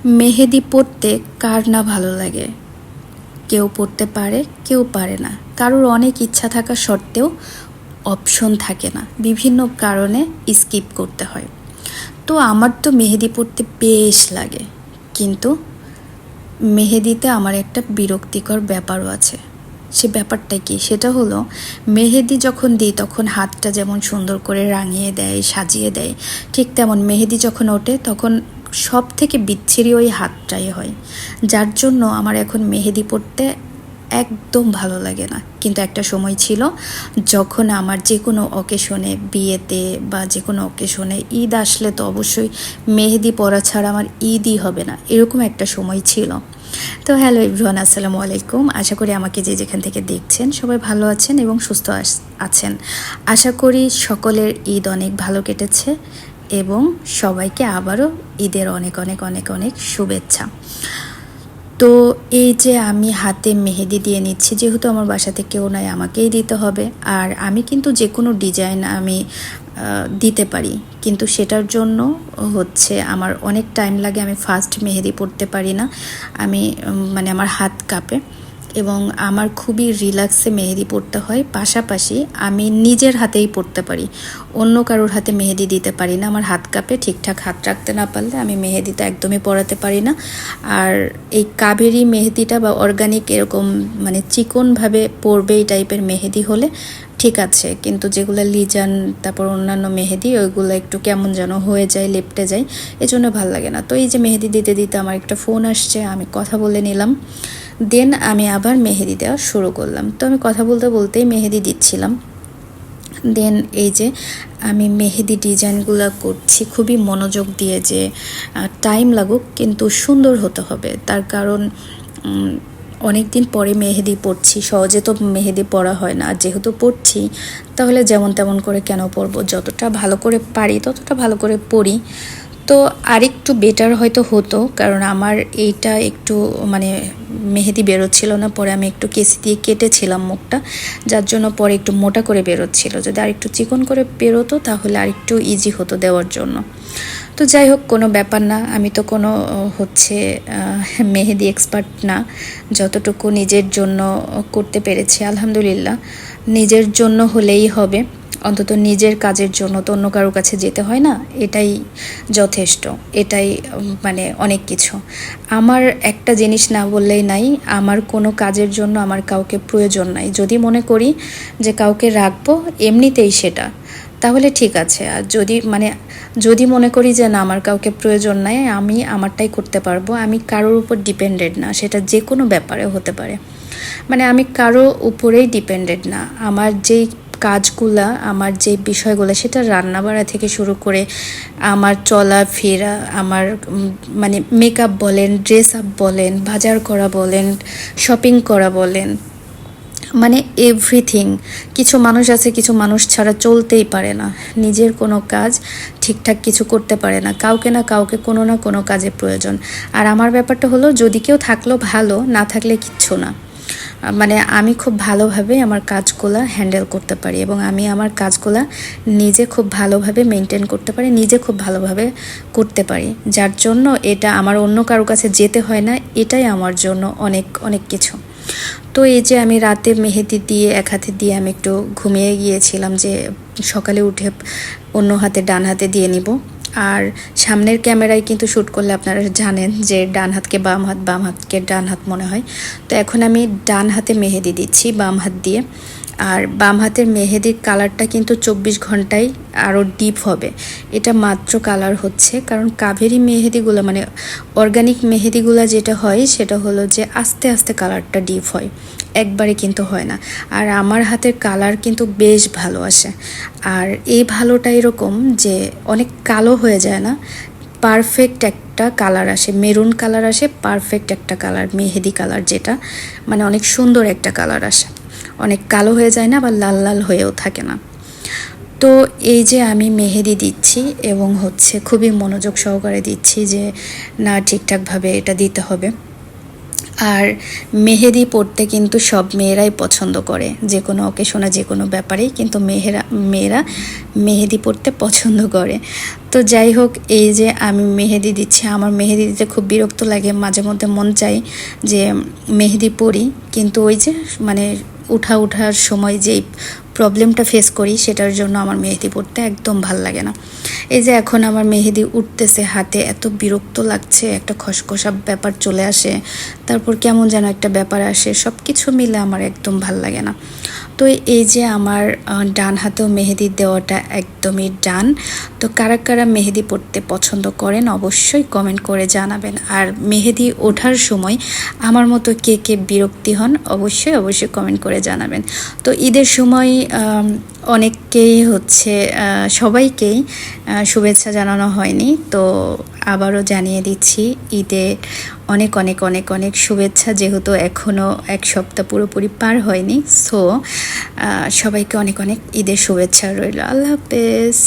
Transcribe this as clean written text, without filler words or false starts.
মেহেদি পরতে কার না ভালো লাগে? কেউ পরতে পারে, কেউ পারে না। কারোর অনেক ইচ্ছা থাকা সত্ত্বেও অপশন থাকে না, বিভিন্ন কারণে স্কিপ করতে হয়। তো আমার তো মেহেদি পরতে বেশ লাগে, কিন্তু মেহেদিতে আমার একটা বিরক্তিকর ব্যাপারও আছে। সে ব্যাপারটা কি? সেটা হলো, মেহেদি যখন দিই তখন হাতটা যেমন সুন্দর করে রাঙিয়ে দেয়, সাজিয়ে দেয়, ঠিক তেমন মেহেদি যখন ওঠে তখন সব থেকে বিচ্ছিরি ওই হাতটাই হয়, যার জন্য আমার এখন মেহেদি পরতে একদম ভালো লাগে না। কিন্তু একটা সময় ছিল যখন আমার যে কোনো অকেশনে, বিয়েতে বা যে কোনো অকেশনে, ঈদ আসলে তো অবশ্যই মেহেদি পরা ছাড়া আমার ঈদই হবে না, এরকম একটা সময় ছিল। তো হ্যালো এভরিওয়ান, আসসালামু আলাইকুম। আশা করি আমাকে যে যেখান থেকে দেখছেন সবাই ভালো আছেন এবং সুস্থ আছেন। আশা করি সকলের ঈদ অনেক ভালো কেটেছে এবং সবাইকে আবারও ঈদের অনেক অনেক অনেক অনেক শুভেচ্ছা। তো এই যে আমি হাতে মেহেদি দিয়ে নিচ্ছি, যেহেতু আমার বাসাতে কেউ নাই, আমাকেই দিতে হবে। আর আমি কিন্তু যে কোনো ডিজাইন আমি দিতে পারি, কিন্তু সেটার জন্য হচ্ছে আমার অনেক টাইম লাগে। আমি ফার্স্ট মেহেদি পড়তে পারি না, আমি মানে আমার হাত কাঁপে এবং আমার খুবই রিল্যাক্সে মেহেদি পড়তে হয়। পাশাপাশি আমি নিজের হাতেই পড়তে পারি, অন্য কারোর হাতে মেহেদি দিতে পারি না। আমার হাত কাঁপে, ঠিকঠাক হাত রাখতে না পারলে আমি মেহেদিটা একদমই পরাতে পারি না। আর এই কাবেরি মেহেদিটা বা অর্গানিক এরকম মানে চিকনভাবে পড়বে এই টাইপের মেহেদি হলে ঠিক আছে, কিন্তু যেগুলো লিজান তারপর অন্যান্য মেহেদি, ওইগুলো একটু কেমন যেন হয়ে যায়, লেপটে যায়, এজন্য ভালো লাগে না। তো এই যে মেহেদি দিতে দিতে আমার একটা ফোন আসছে, আমি কথা বলে নিলাম, দেন আমি আবার মেহেদি দেওয়া শুরু করলাম। তো আমি কথা বলতে বলতেই মেহেদি দিচ্ছিলাম। দেন এই যে আমি মেহেদি ডিজাইনগুলো করছি খুবই মনোযোগ দিয়ে, যে টাইম লাগুক কিন্তু সুন্দর হতে হবে। তার কারণ অনেক দিন পরে মেহেদি পড়ছি, সহজে তো মেহেদি পরা হয় না। যেহেতু পড়ছি তাহলে যেমন তেমন করে কেন পরবো, যতটা ভালো করে পারি ততটা ভালো করে পড়ি। তো আরেকটু বেটার হয়তো হতো, কারণ আমার এইটা একটু মানে মেহেদি বেরোচ্ছিল না, পরে আমি একটু কেসি দিয়ে কেটেছিলাম মুখটা, যার জন্য পরে একটু মোটা করে বেরোচ্ছিল। যদি আরেকটু চিকন করে বেরোতো তাহলে আরেকটু ইজি হতো দেওয়ার জন্য। তো যাই হোক, কোনো ব্যাপার না। আমি তো কোনো হচ্ছে মেহেদি এক্সপার্ট না, যতটুকু নিজের জন্য করতে পেরেছি আলহামদুলিল্লাহ। নিজের জন্য হলেই হবে, অন্তত নিজের কাজের জন্য তো অন্য কারোর কাছে যেতে হয় না, এটাই যথেষ্ট। এটাই মানে অনেক কিছু। আমার একটা জিনিস না বললেই নাই, আমার কোনো কাজের জন্য আমার কাউকে প্রয়োজন নাই। যদি মনে করি যে কাউকে রাখবো এমনিতেই সেটা, তাহলে ঠিক আছে। আর যদি মনে করি যে না, আমার কাউকে প্রয়োজন নাই, আমি আমারটাই করতে পারবো, আমি কারোর উপর ডিপেন্ডেন্ট না, সেটা যে কোনো ব্যাপারে হতে পারে। মানে আমি কারো উপরেই ডিপেন্ডেন্ট না। আমার যেই কাজগুলা, আমার যে বিষয়গুলো, সেটা রান্নাবাড়া থেকে শুরু করে আমার চলাফেরা, আমার মানে মেকআপ বলেন, ড্রেস আপ বলেন, বাজার করা বলেন, শপিং করা বলেন, মানে এভরিথিং। কিছু মানুষ আছে, কিছু মানুষ ছাড়া চলতেই পারে না, নিজের কোনো কাজ ঠিকঠাক কিছু করতে পারে না, কাউকে না কাউকে কোনো না কোনো কাজে প্রয়োজন। আর আমার ব্যাপারটা হলো, যদি কেউ থাকলো ভালো, না থাকলে কিচ্ছু না। মানে আমি খুব ভালোভাবে আমার কাজগুলা হ্যান্ডেল করতে পারি এবং আমি আমার কাজগুলা নিজে খুব ভালোভাবে মেনটেন করতে পারি, নিজে খুব ভালোভাবে করতে পারি, যার জন্য এটা আমার অন্য কারো কাছে যেতে হয় না। এটাই আমার জন্য অনেক অনেক কিছু। তো এই যে আমি রাতে মেহেদি দিয়ে এক হাতে দিয়ে আমি একটু ঘুমিয়ে গিয়েছিলাম, যে সকালে উঠে অন্য হাতে ডান হাতে দিয়ে নিব। আর সামনের ক্যামেরায় কিন্তু শ্যুট করলে আপনারা জানেন যে ডান হাতকে বাম হাত, বাম হাতকে ডান হাত মনে হয়। তো এখন আমি ডান হাতে মেহেদি দিচ্ছি বাম হাত দিয়ে। আর বাম হাতের মেহেদির কালারটা কিন্তু 24 ঘন্টায় আরও ডিপ হবে। এটা মাত্র কালার হচ্ছে, কারণ কাভেরি মেহেদিগুলো মানে অর্গানিক মেহেদিগুলো যেটা হয় সেটা হলো যে আস্তে আস্তে কালারটা ডিপ হয়, একবারে কিন্তু হয় না। আর আমার হাতের কালার কিন্তু বেশ ভালো আসে। আর এই ভালোটা এরকম যে অনেক কালো হয়ে যায় না, পারফেক্ট একটা কালার আসে, মেরুন কালার আসে, পারফেক্ট একটা কালার, মেহেদি কালার যেটা, মানে অনেক সুন্দর একটা কালার আসে, অনেক কালো হয়ে যায় না, বা লাল লাল হয়েও থাকে না। তো এই যে আমি মেহেদি দিচ্ছি এবং হচ্ছে খুবই মনোযোগ সহকারে দিচ্ছি, যে না ঠিকঠাকভাবে এটা দিতে হবে। আর মেহেদি পরতে কিন্তু সব মেয়েরাই পছন্দ করে, যে কোনো অকেশনে, যে কোনো ব্যাপারেই কিন্তু মেয়েরা মেহেদি পরতে পছন্দ করে। তো যাই হোক, এই যে আমি মেহেদি দিচ্ছি, আমার মেহেদি দিতে খুব বিরক্ত লাগে, মাঝে মধ্যে মন চাই যে মেহেদি পরি, কিন্তু ওই যে মানে ওঠার সময় যেই প্রবলেমটা ফেস করি সেটার জন্য আমার মেহেদি পরতে একদম ভাল লাগে না। এই যে এখন আমার মেহেদি উঠতেছে হাতে, এত বিরক্ত লাগছে, একটা খসখসা ব্যাপার চলে আসে, তারপর কেমন যেন একটা ব্যাপার আসে, সব কিছু মিলে আমার একদম ভাল লাগে না। তো এই যে আমার ডান হাতেও মেহেদি দেওয়াটা একদমই ডান। তো কারা কারা মেহেদি পরতে পছন্দ করেন অবশ্যই কমেন্ট করে জানাবেন। আর মেহেদি ওঠার সময় আমার মতো কে কে বিরক্তি হন অবশ্যই কমেন্ট করে জানাবেন। তো ঈদের সময় অনেককেই হচ্ছে সবাইকেই শুভেচ্ছা জানানো হয়নি, তো আবারও জানিয়ে দিচ্ছি ঈদে অনেক অনেক অনেক অনেক শুভেচ্ছা, যেহেতু এখনও এক সপ্তাহ পুরোপুরি পার হয়নি। সো সবাইকে অনেক অনেক ঈদের শুভেচ্ছা রইল। আল্লাহ হাফেজ।